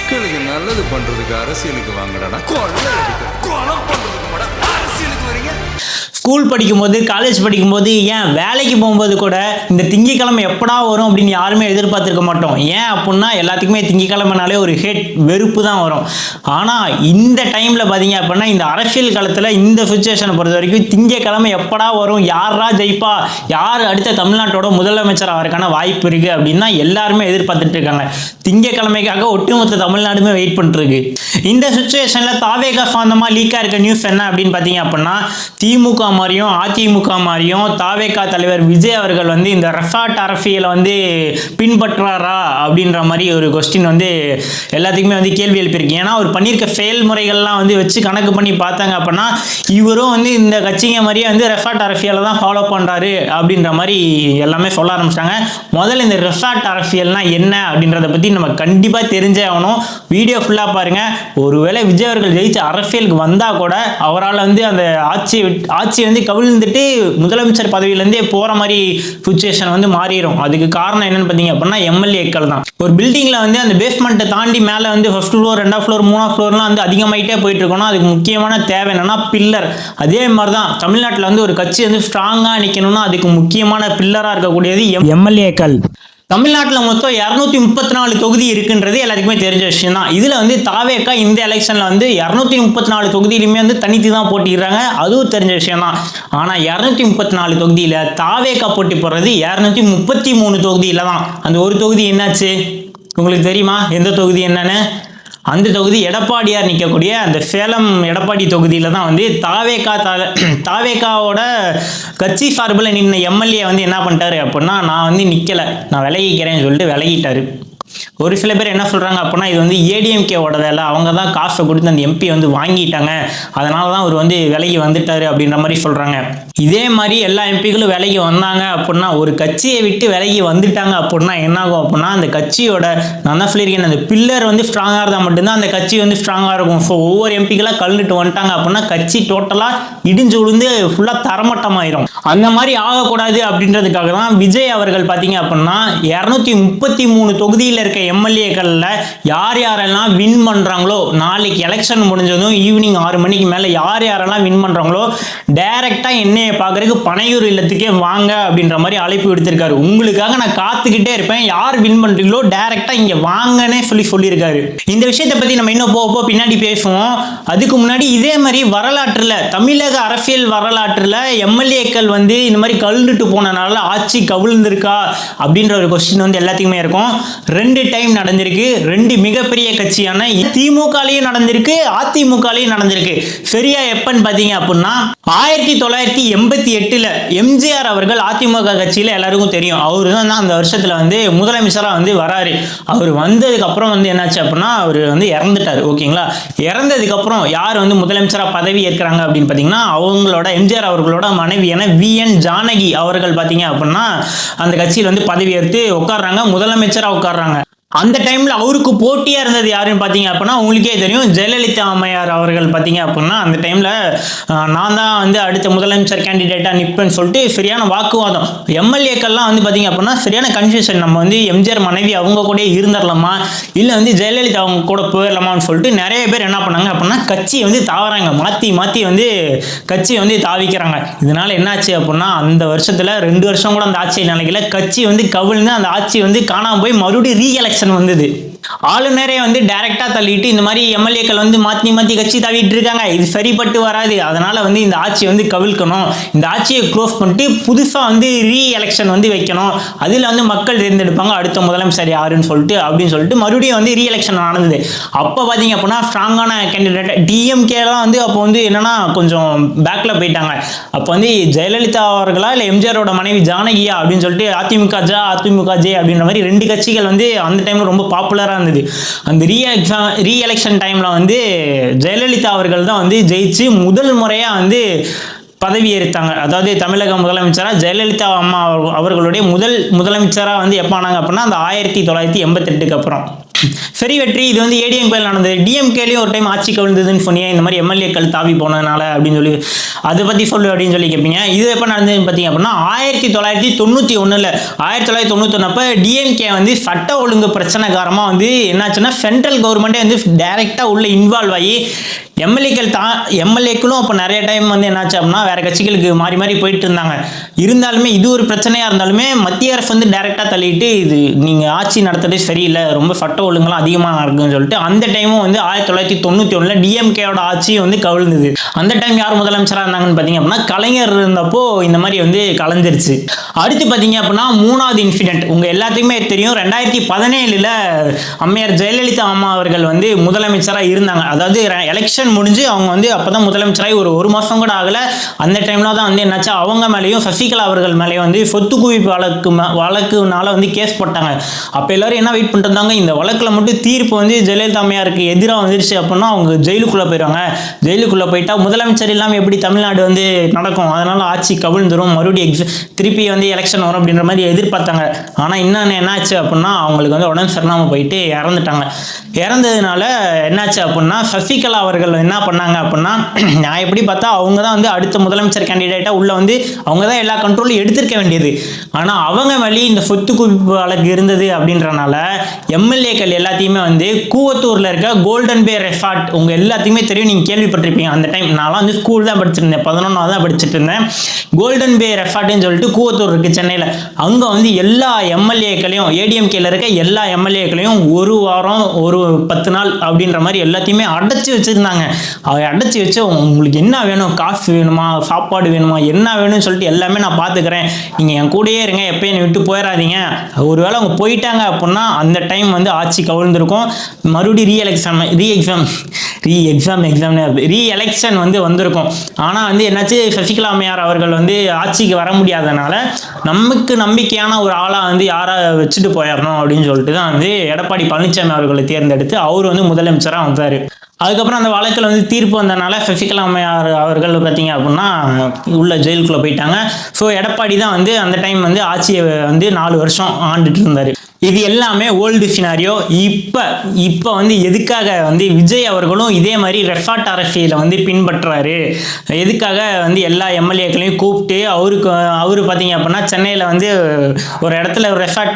மக்களுக்கு நல்லது பண்றதுக்கு அரசியலுக்கு வாங்கடா, கொலை பண்றதுக்கு கூட அரசியலுக்கு வரீங்க. ஸ்கூல் படிக்கும்போது, காலேஜ் படிக்கும்போது, ஏன் வேலைக்கு போகும்போது கூட இந்த திங்கக்கிழமை எப்படா வரும் அப்படின்னு யாருமே எதிர்பார்த்துருக்க மாட்டோம். ஏன் அப்படின்னா எல்லாத்துக்குமே திங்கக்கிழமைனாலே ஒரு வெறுப்பு தான் வரும். ஆனால் இந்த டைமில் பார்த்தீங்க அப்படின்னா இந்த அரசியல் காலத்தில் இந்த சுச்சுவேஷனை பொறுத்த வரைக்கும் திங்கக்கிழமை எப்படா வரும், யாரா ஜெயிப்பா, யார் அடுத்த தமிழ்நாட்டோட முதலமைச்சர் ஆகிறதுக்கான வாய்ப்பு இருக்குது அப்படின்னா எல்லாருமே எதிர்பார்த்துட்டு இருக்காங்க. திங்கக்கிழமைக்காக ஒட்டுமொத்த தமிழ்நாடுமே வெயிட் பண்ணிருக்கு. இந்த சுச்சுவேஷனில் தாவேகா சொந்தமாக லீக்காக இருக்க நியூஸ் என்ன அப்படின்னு பார்த்தீங்க அப்படின்னா திமுக மாதிரியும் அதிமுக மாதிரியும் தாவேகா தலைவர் விஜய் அவர்கள் வந்து இந்த ரெசார்ட் அரசியலை வந்து பின்பற்றாரா அப்படின்ற மாதிரி ஒரு கொஸ்டின் வந்து எல்லாத்துக்குமே வந்து கேள்வி எழுப்பியிருக்கு. ஏன்னா அவர் பண்ணியிருக்க செயல்முறைகள்லாம் வந்து வச்சு கணக்கு பண்ணி பார்த்தாங்க அப்படின்னா இவரும் வந்து இந்த கட்சிங்க மாதிரியே வந்து ரெசார்ட் அரசியலை தான் ஃபாலோ பண்ணுறாரு அப்படின்ற மாதிரி எல்லாமே சொல்ல ஆரம்பிச்சிட்டாங்க. முதல்ல இந்த ரெசார்ட் அரசியல்னா என்ன அப்படின்றத பற்றி நம்ம கண்டிப்பாக தெரிஞ்சே ஆகணும். வீடியோ ஃபுல்லாக பாருங்கள். ஒருவேளை விஜய் அவர்கள் ஜெயிச்ச அரசியலுக்கு வந்தால் கூட அவரால் வந்து அந்த ஆட்சி வந்து கவிழ்ந்துட்டு முதலமைச்சர் பதவியிலேருந்தே போகிற மாதிரி சுச்சுவேஷன் வந்து மாறிடும். அதுக்கு காரணம் என்னன்னு பார்த்தீங்க அப்படின்னா எம்எல்ஏக்கள் தான். ஒரு பில்டிங்கில் வந்து அந்த பேஸ்மெண்ட்டை தாண்டி மேலே வந்து ஃபர்ஸ்ட் ஃப்ளோர், 2வது ஃப்ளோர், 3வது ஃப்ளோர்லாம் வந்து அதிகமாகிட்டே போயிட்டு இருக்கணும். அதுக்கு முக்கியமான தேவை என்னன்னா பில்லர். அதே மாதிரி தான் தமிழ்நாட்டில் வந்து ஒரு கட்சி வந்து ஸ்ட்ராங்காக நிற்கணும்னா அதுக்கு முக்கியமான பில்லராக இருக்கக்கூடியது எம்எல்ஏக்கள். தமிழ்நாட்டில் மொத்தம் 234 தொகுதி இருக்குன்றது எல்லாத்துக்குமே தெரிஞ்ச விஷயம் தான். இதில் வந்து தாவேக்கா இந்த எலெக்ஷனில் வந்து 234 தொகுதியிலுமே வந்து தனித்து தான் போட்டிடுறாங்க. அதுவும் தெரிஞ்ச விஷயம் தான். ஆனால் 234 தொகுதியில் தாவேக்கா போட்டி போடுறது 233 தொகுதியில் தான். அந்த ஒரு தொகுதி என்னாச்சு உங்களுக்கு தெரியுமா? எந்த தொகுதி என்னன்னு? அந்த தொகுதி எடப்பாடியார் நிற்கக்கூடிய அந்த சேலம் எடப்பாடி தொகுதியில் தான் வந்து தாவேக்காவோட கட்சி சார்பில் நின்ன எம்எல்ஏ வந்து என்ன பண்ணிட்டாரு அப்படின்னா நான் வந்து நிற்கலை, நான் விலகிக்கிறேன்னு சொல்லிட்டு விலகிட்டாரு. ஒரு சில பேர் என்ன சொல்கிறாங்க அப்படின்னா இது வந்து ஏடிஎம்கேவோட வேலை, அவங்க தான் காசை கொடுத்து அந்த எம்பி வந்து வாங்கிட்டாங்க, அதனால தான் அவர் வந்து விலகி வந்துட்டார் அப்படின்ற மாதிரி சொல்கிறாங்க. இதே மாதிரி எல்லா எம்பிக்களும் விலகி வந்தாங்க அப்படின்னா ஒரு கட்சியை விட்டு விலகி வந்துட்டாங்க அப்படின்னா என்னாகும் அப்படின்னா அந்த கட்சியோட நான் தான் சொல்லியிருக்கேன் அந்த பில்லர் வந்து ஸ்ட்ராங்காக இருந்தால் மட்டும்தான் அந்த கட்சி வந்து ஸ்ட்ராங்காக இருக்கும். ஸோ ஒவ்வொரு எம்பிக்கெல்லாம் கல்லுட்டு வந்துட்டாங்க அப்படின்னா கட்சி டோட்டலாக இடிஞ்சு விழுந்து ஃபுல்லாக தரமட்டமாயிரும். அந்த மாதிரி ஆகக்கூடாது அப்படின்றதுக்காக தான் விஜய் அவர்கள் பார்த்தீங்க அப்படின்னா 233 தொகுதியில் இருக்க எம்எல்ஏக்களில் யார் யாரெல்லாம் வின் பண்ணுறாங்களோ நாளைக்கு எலெக்ஷன் முடிஞ்சதும் ஈவினிங் 6 மணிக்கு மேலே யார் யாரெல்லாம் வின் பண்ணுறாங்களோ டைரெக்டாக என்னையை பார்க்குறதுக்கு பனையூர் இல்லத்துக்கே வாங்க அப்படின்ற மாதிரி அழைப்பு விடுத்திருக்காரு. உங்களுக்காக நான் காத்துக்கிட்டே இருப்பேன், யார் வின் பண்ணுறீங்களோ டைரெக்டாக இங்கே வாங்கன்னே சொல்லியிருக்காரு. இந்த விஷயத்தை பற்றி நம்ம இன்னும் போக பின்னாடி பேசுவோம். அதுக்கு முன்னாடி இதே மாதிரி வரலாற்றில் தமிழக அரசியல் வரலாற்றில் எம்எல்ஏக்கள் வந்து இந்த மாதிரி கழுந்துட்டு போனனால ஆட்சி கவிழ்ந்திருக்கா அப்படின்ற ஒரு கொஸ்டின் வந்து எல்லாத்துக்குமே இருக்கும். 2 டைம் நடந்திருக்கு. 2 மிகப்பெரிய கட்சியான திமுகலையும் நடந்திருக்கு, அதிமுகலையும் நடந்திருக்கு. சரியா எப்பன்னு பார்த்தீங்க அப்படின்னா 1988 எம்ஜிஆர் அவர்கள் அதிமுக கட்சியில் எல்லாருக்கும் தெரியும். அவரு தான் அந்த வருஷத்தில் வந்து முதலமைச்சராக வந்து வராரு. அவர் வந்ததுக்கு அப்புறம் வந்து என்னாச்சு அப்படின்னா அவர் வந்து இறந்துட்டார். ஓகேங்களா? இறந்ததுக்கப்புறம் யார் வந்து முதலமைச்சராக பதவி ஏற்கிறாங்க அப்படின்னு பார்த்தீங்கன்னா அவங்களோட எம்ஜிஆர் அவர்களோட மனைவியான விஎன் ஜானகி அவர்கள் பார்த்தீங்க அப்படின்னா அந்த கட்சியில் வந்து பதவி ஏற்று உட்கார்றாங்க, முதலமைச்சராக உட்கார்றாங்க. அந்த டைமில் அவருக்கு போட்டியாக இருந்தது யாருன்னு பார்த்தீங்க அப்படின்னா உங்களுக்கே தெரியும், ஜெயலலிதா அம்மையார் அவர்கள் பார்த்தீங்க அப்படின்னா அந்த டைமில் நான் தான் வந்து அடுத்த முதலமைச்சர் கேண்டிடேட்டாக நிற்பேன்னு சொல்லிட்டு சரியான வாக்குவாதம். எம்எல்ஏக்கள்லாம் வந்து பார்த்தீங்க அப்படின்னா சரியான கன்ஃபியூஷன், நம்ம வந்து எம்ஜிஆர் மனைவி அவங்க கூட இருந்துடலாமா இல்லை வந்து ஜெயலலிதா அவங்க கூட போயிடலாமான்னு சொல்லிட்டு நிறைய பேர் என்ன பண்ணாங்க அப்படின்னா கட்சியை வந்து தாவறாங்க, மாற்றி வந்து கட்சியை வந்து தாவிக்கிறாங்க. இதனால என்னாச்சு அப்படின்னா அந்த வருஷத்தில் 2 வருஷம் கூட அந்த ஆட்சி நிலையில கட்சி வந்து கவிழ்ந்து அந்த ஆட்சி வந்து காணாமல் போய் மறுபடியும் ரீஎலெக்ஷன் வந்தது. ஆளுநரே வந்து டைரக்டா தள்ளிட்டு இந்த மாதிரி எம்எல்ஏக்கள் வந்து மாற்றி கட்சி தாவிட்டு இருக்காங்க, இது சரிப்பட்டு வராது, அதனால வந்து இந்த ஆட்சியை வந்து கவிழ்க்கணும், இந்த ஆட்சியை க்ளோஸ் பண்ணிட்டு புதுசாக வந்து ரீஎலெக்ஷன் வந்து வைக்கணும், அதில் வந்து மக்கள் தேர்ந்தெடுப்பாங்க அடுத்த முதலமைச்சர் யாருன்னு சொல்லிட்டு மறுபடியும் வந்து ரீஎலெக்ஷன் நடந்தது. அப்போ பார்த்தீங்க அப்படின்னா ஸ்ட்ராங்கான கேண்டிடேட் டிஎம்கேலாம் வந்து அப்போ வந்து என்னன்னா கொஞ்சம் பேக்கில் போயிட்டாங்க. அப்போ வந்து ஜெயலலிதா அவர்களா இல்லை எம்ஜிஆரோட மனைவி ஜானகியா அப்படின்னு சொல்லிட்டு அதிமுக ஜே அப்படின்ற மாதிரி 2 கட்சிகள் வந்து அந்த டைமில் ரொம்ப பாப்புலராக இருந்தது. அந்த ரீஎலெக்ஷன் டைமில் வந்து ஜெயலலிதா அவர்கள் தான் வந்து ஜெயிச்சு முதல் முறையாக வந்து பதவி ஏற்றாங்க. அதாவது தமிழக முதலமைச்சராக ஜெயலலிதா அம்மா அவர்களுடைய முதல் முதலமைச்சராக வந்து எப்போ ஆனாங்க அப்படின்னா அந்த 1988 அப்புறம் சரி வெற்றி, இது வந்து ஏடிஎம்கேல நடந்தது. டிஎம்கேலையும் ஒரு டைம் ஆட்சி கவிழ்ந்ததுன்னு சொன்னீங்க, இந்த மாதிரி எம்எல்ஏக்கள் தாவி போனதுனால அப்படின்னு சொல்லி அதை பற்றி சொல்லு அப்படின்னு சொல்லி கேட்பீங்க. இது எப்போ நடந்ததுன்னு பார்த்தீங்க அப்படின்னா 1991. 1991 அப்போ டிஎம்கே வந்து சட்ட ஒழுங்கு பிரச்சனை வந்து என்னாச்சுன்னா சென்ட்ரல் கவர்மெண்ட்டே வந்து டைரெக்டாக உள்ள இன்வால்வ் ஆகி எம்எல்ஏக்களும் அப்போ நிறைய டைம் வந்து என்னாச்சு அப்படின்னா வேற கட்சிகளுக்கு மாறி மாறி போயிட்டு இருந்தாலுமே இது ஒரு பிரச்சனையாக இருந்தாலுமே மத்திய அரசு வந்து டைரெக்டாக தள்ளிட்டு இது நீங்கள் ஆட்சி நடத்துறதே சரியில்லை, ரொம்ப சட்ட ஒழுங்குலாம் அதிகமாக இருக்குன்னு சொல்லிட்டு அந்த டைமும் வந்து 1991 டிஎம்கேயோட ஆட்சி வந்து கவிழ்ந்தது. அந்த டைம் யார் முதலமைச்சராக இருந்தாங்கன்னு பார்த்தீங்க அப்படின்னா கலைஞர் இருந்தப்போ இந்த மாதிரி வந்து கலைஞ்சிருச்சு. அடுத்து பார்த்தீங்க அப்படின்னா 3வது இன்சிடென்ட் உங்கள் எல்லாத்துக்குமே தெரியும். 2017 அம்மையார் ஜெயலலிதா அம்மா அவர்கள் வந்து முதலமைச்சராக இருந்தாங்க. அதாவது எலெக்ஷன் முடிஞ்சு அவங்க வந்து அப்பதான் முதலமைச்சராகி ஒரு மாசம் கூட ஆகல. அந்த டைம்ல தான் வந்து என்னாச்சு, அவங்க மேலேயும் சசிகலா அவர்கள் மேலேயும் வந்து சொத்து குவிப்பு வழக்குனால வந்து கேஸ் போட்டாங்க. அப்ப எல்லாரும் என்ன வெயிட் பண்ணிட்டு இருந்தாங்க, இந்த வழக்குல மட்டும் தீர்ப்பு வந்து ஜெயலலிதா அம்மையாருக்கு எதிராக வந்துருச்சு அப்படின்னா அவங்க ஜெயிலுக்குள்ள போயிடுவாங்க. ஜெயிலுக்குள்ள போயிட்டா முதலமைச்சர் இல்லாமல் எப்படி தமிழ்நாடு வந்து நடக்கும், அதனால ஆட்சி கவிழ்ந்துரும், மறுபடியும் திருப்பி வந்து எலெக்ஷன் வரும் அப்படின்ற மாதிரி எதிர்பார்த்தாங்க. ஆனா இன்னொன்று என்னாச்சு அப்படின்னா அவங்களுக்கு வந்து உடம்பு சரியில்லாமல் போயிட்டு இறந்துட்டாங்க. இறந்ததுனால என்னாச்சு அப்படின்னா சசிகலா அவர்கள் என்ன பண்ணாங்க அப்படின்னா, நான் எப்படி பார்த்தா அவங்க தான் வந்து அடுத்த முதலமைச்சர் கேண்டிடேட்டா உள்ள வந்து அவங்க தான் எல்லா கண்ட்ரோலும் எடுத்திருக்க வேண்டியது. ஆனால் அவங்க வழி இந்த சொத்து குவிப்பு வழக்கு இருந்தது அப்படின்றனால எம்எல்ஏக்கள் எல்லாத்தையுமே வந்து கூவத்தூர்ல இருக்க கோல்டன் பே ரெசார்ட் உங்க எல்லாத்தையுமே தெரியும், நீங்க கேள்விப்பட்டிருப்பீங்க. அந்த டைம் நான்லாம் வந்து ஸ்கூல் தான் படிச்சிருந்தேன், 11வது தான் படிச்சுட்டு இருந்தேன். கோல்டன் பே ரெசார்ட்னு சொல்லிட்டு கூவத்தூர் இருக்கு சென்னையில். அங்க வந்து எல்லா எம்எல்ஏக்களையும் ஏடிஎம்கேல இருக்க எல்லா எம்எல்ஏக்களையும் ஒரு வாரம் ஒரு 10 நாள் அப்படின்ற மாதிரி எல்லாத்தையுமே அடைச்சி வச்சிருந்தாங்க. அதை அடைச்சி வச்சு உங்களுக்கு என்ன வேணும், காசு வேணுமா, சாப்பாடு வேணுமா, என்ன வேணும்னு சொல்லிட்டு எல்லாமே நான் பார்த்துக்கிறேன், நீங்கள் என் கூடயே இருங்க, எப்பயும் என்னை விட்டு போயிடாதீங்க. ஒருவேளை அவங்க போயிட்டாங்க அப்படின்னா அந்த டைம் வந்து ஆட்சி கவிழ்ந்திருக்கும். மறுபடியும் ரீ எலெக்ஷன் வந்து வந்திருக்கும். ஆனால் வந்து என்னாச்சு, சசிகலா அம்மையார் அவர்கள் வந்து ஆட்சிக்கு வர முடியாதனால நமக்கு நம்பிக்கையான ஒரு ஆளாக வந்து யாரை வச்சுட்டு போயிடணும் அப்படின்னு சொல்லிட்டு தான் வந்து எடப்பாடி பழனிசாமி அவர்களை தேர்ந்தெடுத்து அவர் வந்து முதலமைச்சராக வந்தார். அதுக்கப்புறம் அந்த வழக்கில் வந்து தீர்ப்பு வந்தனால சசிகலா அம்மையார் அவர்கள் பார்த்தீங்க அப்படின்னா உள்ள ஜெயிலுக்குள்ளே போயிட்டாங்க. ஸோ எடப்பாடி தான் வந்து அந்த டைம் வந்து ஆட்சியை வந்து 4 வருஷம் ஆண்டுட்டு இருந்தார். இது எல்லாமே ஓல்டு சினாரியோ. இப்போ வந்து எதுக்காக வந்து விஜய் அவர்களும் இதே மாதிரி ரெசார்ட் அரசியலை வந்து பின்பற்றுறாரு, எதுக்காக வந்து எல்லா எம்எல்ஏக்களையும் கூப்பிட்டு அவரு பார்த்தீங்க அப்படின்னா சென்னையில் வந்து ஒரு இடத்துல ஒரு ரெசார்ட்,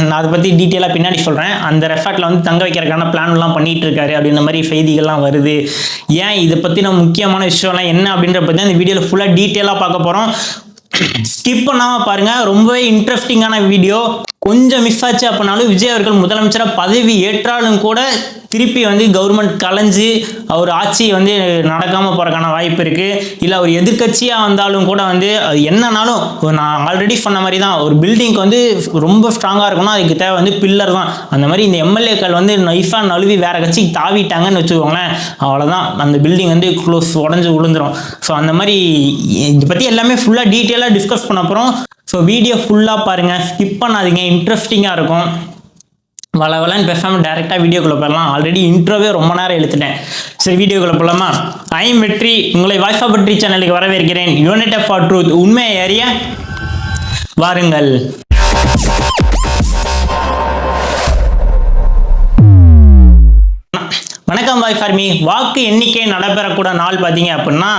நான் அதை பற்றி டீட்டெயிலாக பின்னாடி சொல்கிறேன், அந்த ரெசார்ட்டில் வந்து தங்க வைக்கிறதுக்கான பிளான்லாம் பண்ணிகிட்டு இருக்காரு அப்படின்ற மாதிரி செய்திகள்லாம் வருது. ஏன் இதை பற்றின முக்கியமான விஷயம்லாம் என்ன அப்படின்ற பற்றி அந்த வீடியோவில் ஃபுல்லாக டீட்டெயிலாக பார்க்க போகிறோம். ஸ்கிப் பண்ணாமல் பாருங்கள், ரொம்பவே இன்ட்ரெஸ்டிங்கான வீடியோ. கொஞ்சம் மிஸ் ஆச்சு அப்படின்னாலும் விஜய் அவர்கள் முதலமைச்சராக பதவி ஏற்றாலும் கூட திருப்பி வந்து கவர்மெண்ட் கலைஞ்சு அவர் ஆட்சி வந்து நடக்காமல் போகிறக்கான வாய்ப்பு இருக்குது. இல்லை அவர் எதிர்கட்சியாக வந்தாலும் கூட வந்து அது என்னன்னாலும் நான் ஆல்ரெடி சொன்ன மாதிரி தான், ஒரு பில்டிங்க்கு வந்து ரொம்ப ஸ்ட்ராங்காக இருக்கணும், அதுக்கு தேவை வந்து பில்லர் தான். அந்த மாதிரி இந்த எம்எல்ஏக்கள் வந்து நைஃபாக நழுவி வேறு கட்சிக்கு தாவிட்டாங்கன்னு வச்சுக்கோங்களேன், அவ்வளோதான், அந்த பில்டிங் வந்து உடஞ்சி விழுந்துடும். ஸோ அந்த மாதிரி இதை பற்றி எல்லாமே ஃபுல்லாக டீட்டெயிலாக டிஸ்கஸ் பண்ண போகிறோம். ஸோ வீடியோ ஃபுல்லாக பாருங்கள், ஸ்கிப் பண்ணாதீங்க, இன்ட்ரெஸ்டிங்காக இருக்கும். வளவலன்னு பேசாமல் டேரெக்டாக வீடியோக்குள்ளே போயிடலாம். ஆல்ரெடி இன்ட்ரோவே ரொம்ப நேரம் எழுத்துட்டேன். சரி வீடியோக்குள்ளே போகலாமா? ஐ எம் வெற்றி, உங்களை வாய்ஸ் ஆஃப் வெற்றி சேனலுக்கு வரவேற்கிறேன். யூனிட் ஃபார் ட்ரூத், உண்மை அறிய வாருங்கள். வணக்கம் வாய் ஃபார்மி. வாக்கு எண்ணிக்கை நடைபெறக்கூட நாள் பார்த்தீங்க அப்படின்னா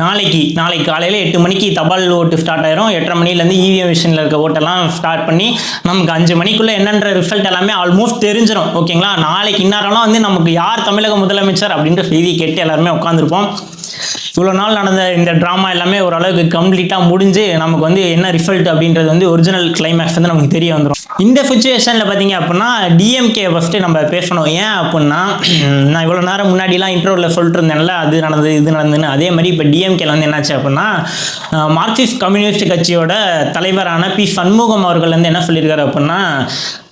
நாளைக்கு காலையில் 8 மணிக்கு தபால் ஓட்டு ஸ்டார்ட் ஆயிரும். 8:30 மணிலேருந்து இவிஎம் மிஷினில் இருக்க ஓட்டெல்லாம் ஸ்டார்ட் பண்ணி நமக்கு 5 மணிக்குள்ளே என்னன்ற ரிசல்ட் எல்லாமே ஆல்மோஸ்ட் தெரிஞ்சிடும். ஓகேங்களா? நாளைக்கு இந்நேரம்லாம் வந்து நமக்கு யார் தமிழக முதலமைச்சர் அப்படின்ற செய்தி கேட்டு எல்லாருமே உட்காந்துருப்போம். இவ்வளோ நாள் நடந்த இந்த ட்ராமா எல்லாமே ஓரளவுக்கு கம்ப்ளீட்டாக முடிஞ்சு நமக்கு வந்து என்ன ரிசல்ட் அப்படின்றது வந்து ஒரிஜினல் கிளைமேக்ஸ் வந்து நமக்கு தெரிய வந்துடும். இந்த சிச்சுவேஷனில் பார்த்தீங்க அப்படின்னா டிஎம்கே ஃபஸ்ட்டு நம்ம பேசணும். ஏன் அப்படின்னா நான் இவ்வளோ நேரம் முன்னாடிலாம் இன்ட்ரோவில் சொல்லிட்டு இருந்தேன்ல, அது நடந்தது இது நடந்ததுன்னு, அதே மாதிரி இப்போ டிஎம்கேல வந்து என்னாச்சு அப்படின்னா மார்க்சிஸ்ட் கம்யூனிஸ்ட் கட்சியோட தலைவரான பி சண்முகம் அவர்கள் வந்து என்ன சொல்லியிருக்காரு அப்படின்னா,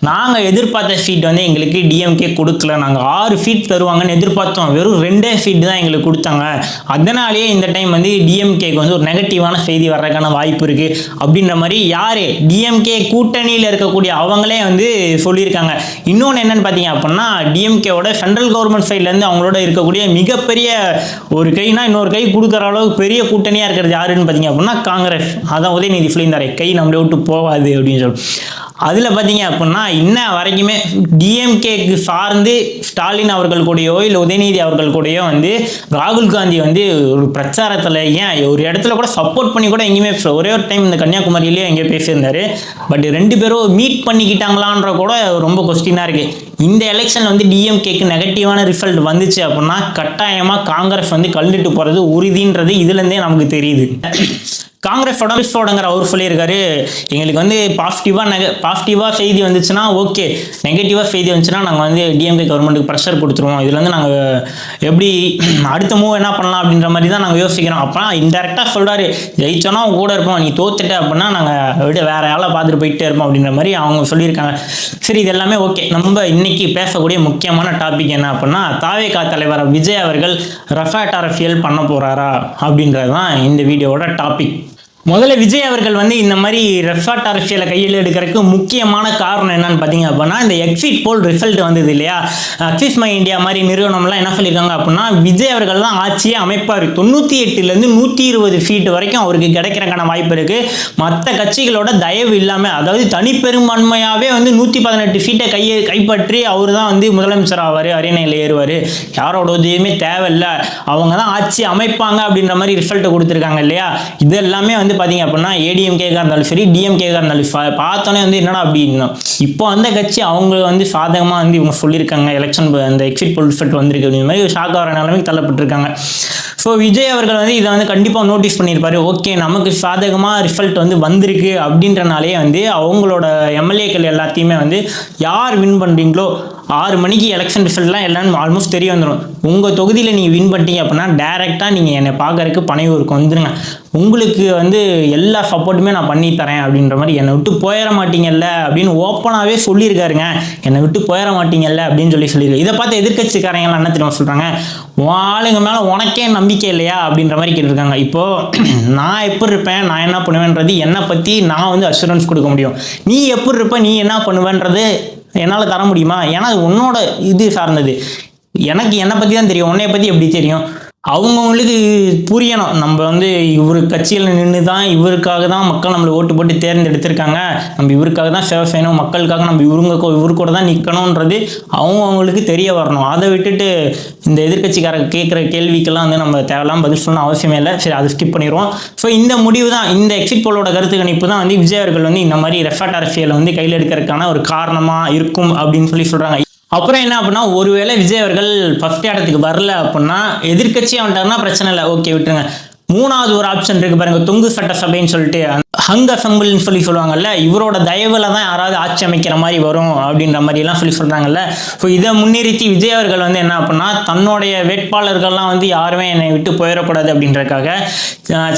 நாங்கள் எதிர்பார்த்த சீட் வந்து எங்களுக்கு டிஎம்கே கொடுக்கல, நாங்கள் 6 சீட் தருவாங்கன்னு எதிர்பார்த்தோம், வெறும் 2 சீட் தான் எங்களுக்கு கொடுத்தாங்க, அதனாலேயே இந்த டைம் வந்து டிஎம்கேக்கு வந்து ஒரு நெகட்டிவான செய்தி வர்றதுக்கான வாய்ப்பு இருக்குது அப்படின்ற மாதிரி யார் டிஎம்கே கூட்டணியில் இருக்கக்கூடிய அவங்களே வந்து சொல்லியிருக்காங்க. இன்னொன்று என்னன்னு பார்த்தீங்க அப்படின்னா டிஎம்கேவோட சென்ட்ரல் கவர்மெண்ட் சைட்லேருந்து அவங்களோட இருக்கக்கூடிய மிகப்பெரிய ஒரு கைனா இன்னொரு கை கொடுக்குற அளவுக்கு பெரிய கூட்டணியாக இருக்கிறது யாருன்னு பார்த்தீங்க அப்படின்னா காங்கிரஸ். அதான் உதயநிதி சொல்லியிருந்தாரு, கை நம்மளை விட்டு போகாது அப்படின்னு சொல்லி. அதில் பார்த்தீங்க அப்படின்னா இன்ன வரைக்குமே டிஎம்கேக்கு சார்ந்து ஸ்டாலின் அவர்கள் கூடயோ இல்லை உதயநிதி அவர்கள் கூடயோ வந்து ராகுல் காந்தி வந்து ஒரு பிரச்சாரத்தில் ஏன் ஒரு இடத்துல கூட சப்போர்ட் பண்ணி கூட எங்கேயுமே ஒரே ஒரு டைம் இந்த கன்னியாகுமரியிலேயே எங்கேயோ பேசியிருந்தாரு. பட் 2 பேரும் மீட் பண்ணிக்கிட்டாங்களான்ற கூட ரொம்ப கொஸ்டினாக இருக்குது. இந்த எலெக்ஷன் வந்து டிஎம்கேக்கு நெகட்டிவான ரிசல்ட் வந்துச்சு அப்படின்னா கட்டாயமாக காங்கிரஸ் வந்து கழுந்துட்டு போகிறது உறுதின்றது இதுலேருந்தே நமக்கு தெரியுது. காங்கிரஸோடங்கிற அவர் சொல்லியிருக்காரு, எங்களுக்கு வந்து பாசிட்டிவாக செய்தி வந்துச்சுன்னா ஓகே, நெகட்டிவாக செய்தி வந்துச்சுன்னா நாங்கள் வந்து டிஎம்கே கவர்மெண்ட்டுக்கு ப்ரெஷர் கொடுத்துருவோம். இதில் வந்து நாங்கள் எப்படி அடுத்த மூவ் என்ன பண்ணலாம் அப்படின்ற மாதிரி தான் நாங்கள் யோசிக்கிறோம். அப்போனா இன்டெரக்டாக சொல்கிறாரு, ஜெயிச்சோன்னா அவங்க கூட இருப்போம், நீ தோத்துட்ட அப்படின்னா நாங்கள் விட வேறு யாரை பார்த்துட்டு போயிட்டே இருப்போம் அப்படின்ற மாதிரி அவங்க சொல்லியிருக்காங்க. சரி, இது எல்லாமே ஓகே. நம்ம இன்னைக்கு பேசக்கூடிய முக்கியமான டாபிக் என்ன அப்படின்னா, தாவேகா தலைவர் விஜய் அவர்கள் ரஃபாட் அரசியல் பண்ண போகிறாரா அப்படின்றது தான் இந்த வீடியோவோட டாபிக். முதல்ல விஜய் அவர்கள் வந்து இந்த மாதிரி ரெசார்ட் அரசியலை கையில் எடுக்கிறதுக்கு முக்கியமான காரணம் என்னன்னு பார்த்தீங்க அப்படின்னா, இந்த எக்ஸிட் போல் ரிசல்ட் வந்தது இல்லையா. அக்சிஸ் மை இந்தியா மாதிரி நிறுவனம்லாம் என்ன சொல்லியிருக்காங்க அப்படின்னா, விஜய் அவர்கள் தான் ஆட்சியை அமைப்பார், 98லேருந்து 120 சீட்டு வரைக்கும் அவருக்கு கிடைக்கிறக்கான வாய்ப்பு இருக்குது. மற்ற கட்சிகளோட தயவு இல்லாமல், அதாவது தனிப்பெரும்பான்மையாகவே வந்து 118 சீட்டை கைப்பற்றி அவர் தான் வந்து முதலமைச்சர் ஆவார், அரியணையில் ஏறுவார், யாரோட உதவியுமே தேவையில்லை, அவங்க தான் ஆட்சி அமைப்பாங்க அப்படின்ற மாதிரி ரிசல்ட்டை கொடுத்துருக்காங்க இல்லையா. இது எல்லாமே வந்து பார்த்தீங்க அப்படின்னா ஏடிஎம்கேக்காக இருந்தாலும் சரி, டிஎம்கேக்காக இருந்தாலும் பார்த்தோன்னே வந்து என்னடா அப்படின்னா, இப்போ அந்த கட்சி அவங்க வந்து சாதகமாக வந்து இவங்க சொல்லியிருக்காங்க, எலெக்ஷன் அந்த எக்ஸிட் போல் ரிசல்ட் வந்திருக்கு அப்படின்ற மாதிரி ஒரு ஷாக் ஆகிற நிலைமைக்கு தள்ளப்பட்டிருக்காங்க. ஸோ விஜய் அவர்கள் வந்து இதை வந்து கண்டிப்பாக நோட்டீஸ் பண்ணியிருப்பாரு. ஓகே, நமக்கு சாதகமாக ரிசல்ட் வந்து வந்திருக்கு அப்படின்றனாலே வந்து அவங்களோட எம்எல்ஏக்கள் எல்லாத்தையுமே வந்து யார் வின் பண்ணுறீங்களோ 6 மணிக்கு எலெக்ஷன் ரிசல்ட்லாம் எல்லாரும் ஆல்மோஸ்ட் தெரிய வந்துடும். உங்கள் தொகுதியில் நீங்கள் வின் பண்ணிட்டீங்க அப்படின்னா டேரெக்டாக நீங்கள் என்னை பார்க்கறதுக்கு பனையூருக்கு வந்துடுங்க, உங்களுக்கு வந்து எல்லா சப்போர்ட்டுமே நான் பண்ணி தரேன் அப்படின்ற மாதிரி, என்னை விட்டு போயிட மாட்டீங்கல்ல அப்படின்னு ஓப்பனாகவே சொல்லியிருக்காருங்க. என்னை விட்டு போயிட மாட்டீங்கல்ல அப்படின்னு சொல்லியிருக்காரு. இதை பார்த்து எதிர்கட்சிக்காரங்களாம் என்ன தெரியுமா சொல்கிறாங்க, ஆளுங்க மேலே உனக்கே நம்பிக்கை இல்லையா அப்படின்ற மாதிரி கேட்டிருக்காங்க. இப்போது நான் எப்படி இருப்பேன், நான் என்ன பண்ணுவேன்றது என்னை பற்றி நான் வந்து அஷூரன்ஸ் கொடுக்க முடியும். நீ எப்படி இருப்ப, நீ என்ன பண்ணுவேன்றது என்னால் தர முடியுமா? ஏன்னா அது உன்னோட இது சார்ந்தது. எனக்கு என்னை பற்றி தான் தெரியும், உன்னைய பற்றி எப்படி தெரியும்? அவங்கவுங்களுக்கு புரியணும், நம்ம வந்து இவர் கட்சியில் நின்று தான் இவருக்காக தான் மக்கள் நம்மளை ஓட்டு போட்டு தேர்ந்தெடுத்திருக்காங்க, நம்ம இவருக்காக தான் சேவை செய்யணும், மக்களுக்காக நம்ம இவரு கூட தான் நிற்கணுன்றது அவங்கவுங்களுக்கு தெரிய வரணும். அதை விட்டுட்டு இந்த எதிர்கட்சிக்காரங்க கேட்குற கேள்விக்கெல்லாம் வந்து நம்ம தேவையில்லாமல் பதில் சொல்லணும் அவசியமே இல்லை. சரி, அதை ஸ்கிப் பண்ணிடுவோம். ஸோ இந்த முடிவு தான், இந்த எக்ஸிட் போலோட கருத்து கணிப்பு தான் வந்து விஜய் அவர்கள் வந்து இந்த மாதிரி ரெசார்ட் அரசியலை வந்து கையில் எடுக்கிறதுக்கான ஒரு காரணமாக இருக்கும் அப்படின்னு சொல்கிறாங்க. அப்புறம் என்ன அப்படின்னா, ஒருவேளை விஜய் அவர்கள் ஃபர்ஸ்ட் இடத்துக்கு வரல அப்படின்னா எதிர்கட்சி வந்துட்டாருன்னா பிரச்சனை இல்லை, ஓகே விட்டுருங்க. 3வது ஒரு ஆப்ஷன் இருக்கு பாருங்க, தொங்கு சட்டசபைன்னு சொல்லிட்டு ஹங் அசம்பிள்னு சொல்லுவாங்கல்ல, இவரோட தயவுல தான் யாராவது ஆட்சி அமைக்கிற மாதிரி வரும் அப்படின்ற மாதிரி எல்லாம் சொல்றாங்கல்ல. ஸோ இதை முன்னிறுத்தி விஜய் அவர்கள் வந்து என்ன அப்படின்னா, தன்னுடைய வேட்பாளர்கள்லாம் வந்து யாருமே என்னை விட்டு போயிடக்கூடாது அப்படின்றதுக்காக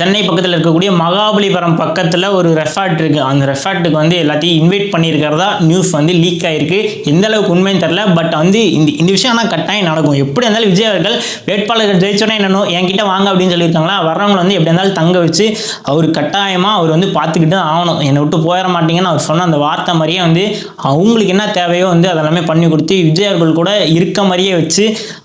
சென்னை பக்கத்தில் இருக்கக்கூடிய மகாபலிபுரம் பக்கத்தில் ஒரு ரெசார்ட் இருக்கு, அந்த ரெசார்ட்டுக்கு வந்து எல்லாத்தையும் இன்வைட் பண்ணியிருக்கிறதா நியூஸ் வந்து லீக் ஆயிருக்கு. எந்த அளவுக்கு உண்மைன்னு தெரியல, பட் வந்து இந்த விஷயம் ஆனால் கட்டாயம் நடக்கும். எப்படி இருந்தாலும் விஜய் அவர்கள் வேட்பாளர்கள் ஜெயிச்சோன்னே என்னன்னோ என்கிட்ட வாங்க அப்படின்னு சொல்லியிருக்காங்களா, வர்றவங்களை வந்து எப்படி இருந்தாலும் தங்க வச்சு அவர் கட்டாயமாக அவர் வந்து பார்த்துக்கிட்டு ஆகணும், என்னை விட்டு போயிட மாட்டீங்கன்னு அவர் சொன்ன அந்த வார்த்தை மாதிரியே வந்து அவங்களுக்கு என்ன தேவையோ வந்து அதெல்லாமே பண்ணி கொடுத்து விஜய் அவர்கள் கூட இருக்க மாதிரியே வச்சு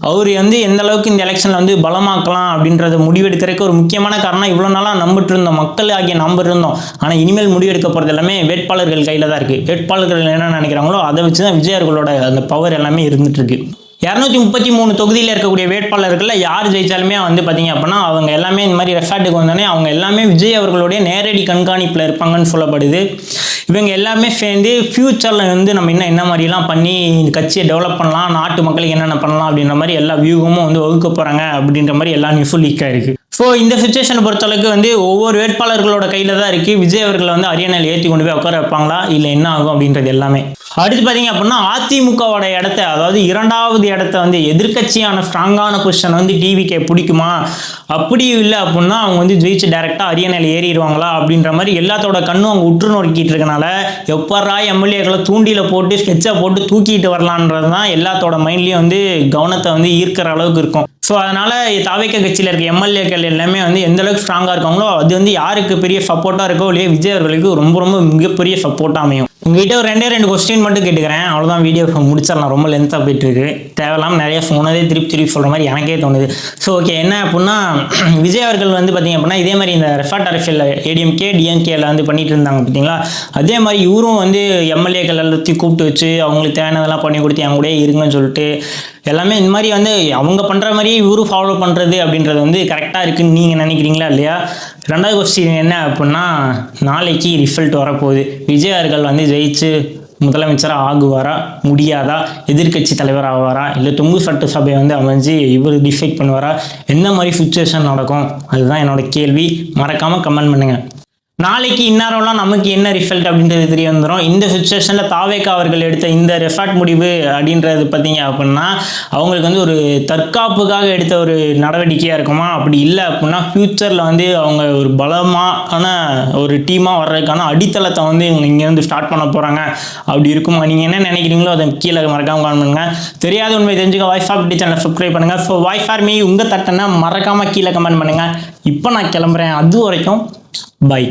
அவர் வந்து எந்த அளவுக்கு இந்த எலெக்ஷனில் வந்து பலமாக்கலாம் அப்படின்றத முடிவெடுக்கிறதுக்கு ஒரு முக்கியமான காரணம், இவ்வளோ நாளாக நம்பிட்டு இருந்தோம், மக்கள் ஆகிய நம்பிட்டு இருந்தோம். ஆனால் இனிமேல் முடிவெடுக்க போகிறது எல்லாமே வேட்பாளர்கள் கையில் தான் இருக்குது. வேட்பாளர்கள் என்ன நினைக்கிறாங்களோ அதை வச்சு தான் விஜய் அவர்களோட அந்த பவர் எல்லாமே இருந்துட்டு இருக்கு. 233 தொகுதியில் இருக்கக்கூடிய வேட்பாளர்களில் யார் ஜெயிச்சாலுமே வந்து பார்த்தீங்க அப்படின்னா அவங்க எல்லாமே இந்த மாதிரி ரெசார்ட்டுக்கு வந்தோடனே அவங்க எல்லாமே விஜய் அவர்களுடைய நேரடி கண்காணிப்பில் இருப்பாங்கன்னு சொல்லப்படுது. இவங்க எல்லாமே சேர்ந்து ஃப்யூச்சரில் வந்து நம்ம இன்னும் என்ன மாதிரிலாம் பண்ணி இந்த கட்சியை டெவலப் பண்ணலாம், நாட்டு மக்களுக்கு என்னென்ன பண்ணலாம் அப்படின்ற மாதிரி எல்லா வியூகமும் வந்து வகுக்க போகிறாங்க அப்படின்ற மாதிரி எல்லா நியூஸும் லீக் ஆயிருக்கு. ஸோ இந்த சுச்சுவேஷனை பொறுத்தளவுக்கு வந்து ஒவ்வொரு வேட்பாளர்களோட கையில் தான் இருக்குது. விஜய் அவர்களை வந்து அரியணையில் ஏற்றி கொண்டு போய் உட்கார வைப்பாங்களா இல்லை என்ன ஆகும் அப்படின்றது எல்லாமே. அடுத்து பார்த்தீங்க அப்படின்னா அதிமுகவோட இடத்த, அதாவது 2வது இடத்த வந்து எதிர்கட்சியான ஸ்ட்ராங்கான பொசிஷன் வந்து டிவிகே பிடிக்குமா, அப்படி இல்லை அப்படின்னா அவங்க வந்து ஜெயிச்சு டைரெக்டாக அரியணையில் ஏறிடுவாங்களா அப்படின்ற மாதிரி எல்லாத்தோட கண்ணும் அவங்க உற்று நோக்கிட்டு இருக்கனால எப்பரா எம்எல்ஏக்களை தூண்டியில் போட்டு ஸ்கெட்சை போட்டு தூக்கிட்டு வரலான்றது தான் எல்லாத்தோட மைண்ட்லேயும் வந்து கவனத்தை வந்து ஈர்க்கிற அளவுக்கு இருக்கும். ஸோ அதனால் தாவேகா கட்சியில் இருக்க எம்எல்ஏக்கள் எல்லாமே வந்து எந்த அளவுக்கு ஸ்ட்ராங்காக இருக்காங்களோ அது வந்து யாருக்கு பெரிய சப்போர்ட்டாக இருக்கோ இல்லையா விஜய் அவர்களுக்கு ரொம்ப ரொம்ப மிகப்பெரிய சப்போர்ட்டாக அமையும். உங்ககிட்ட ஒரு ரெண்டு கொஸ்டின் மட்டும் கேட்டுக்கிறேன், அவ்வளோதான். வீடியோ முடிச்சிடலாம், ரொம்ப லென்த்தாக போயிட்டுருக்கு. தேவையில்லாமல் நிறைய சொன்னதே திருப்பி சொல்கிற மாதிரி எனக்கே தோணுது. ஸோ ஓகே, என்ன அப்படின்னா விஜய் அவர்கள் வந்து பார்த்திங்க அப்படின்னா இதே மாதிரி இந்த ரெஃபார்ட் அரசியல் ஏடிஎம்கே டிஎம்கேல வந்து பண்ணிட்டு இருந்தாங்க பார்த்தீங்களா, அதே மாதிரி இவரும் வந்து எம்எல்ஏக்கள் எல்லாத்தையும் கூப்பிட்டு வச்சு அவங்களுக்கு தேவையானதெல்லாம் பண்ணி கொடுத்து என் கூட இருங்கன்னு சொல்லிட்டு எல்லாமே இந்த மாதிரி வந்து அவங்க பண்ணுற மாதிரியே இவரும் ஃபாலோ பண்ணுறது அப்படின்றது வந்து கரெக்டாக இருக்குன்னு நீங்கள் நினைக்கிறீங்களா இல்லையா? ரெண்டாவது கொஸ்டின் என்ன அப்படின்னா, நாளைக்கு ரிசல்ட் வரப்போகுது. விஜய் அவர்கள் வந்து ஜெயிச்சு முதலமைச்சராக ஆகுவாரா, முடியாதா, எதிர்கட்சி தலைவர் ஆவாரா, இல்லை தொங்கு சட்டசபை வந்து அமைஞ்சு இவர் டிசைட் பண்ணுவாரா, எந்த மாதிரி சுச்சுவேஷன் நடக்கும், அதுதான் என்னோட கேள்வி. மறக்காமல் கமெண்ட் பண்ணுங்கள். நாளைக்கு இந்நேரம்லாம் நமக்கு என்ன ரிசல்ட் அப்படின்றது தெரிய வந்துடும். இந்த சுச்சுவேஷனில் தாவேகா அவர்கள் எடுத்த இந்த ரெஃபார்ட் முடிவு அப்படின்றது பார்த்தீங்க அப்படின்னா அவங்களுக்கு வந்து ஒரு தற்காப்புக்காக எடுத்த ஒரு நடவடிக்கையாக இருக்குமா? அப்படி இல்லை அப்படின்னா ஃப்யூச்சரில் வந்து அவங்க ஒரு பலமான ஒரு டீமாக வர்றதுக்கான அடித்தளத்தை வந்து இவங்க இங்கேருந்து ஸ்டார்ட் பண்ண போகிறாங்க. அப்படி இருக்குமா? நீங்கள் என்ன நினைக்கிறீங்களோ அதை கீழே மறக்காமல் கமெண்ட் பண்ணுங்கள். தெரியாத உண்மை தெரிஞ்சுக்க வாய்ஸ் ஆஃப் டி சேனலை சப்ஸ்கிரைப் பண்ணுங்கள். ஸோ வாய்ஸ் ஆர் மீ உங்கள் தட்டனை மறக்காமல் கீழே கமெண்ட் பண்ணுங்கள். இப்போ நான் கிளம்புறேன், அது வரைக்கும் பை.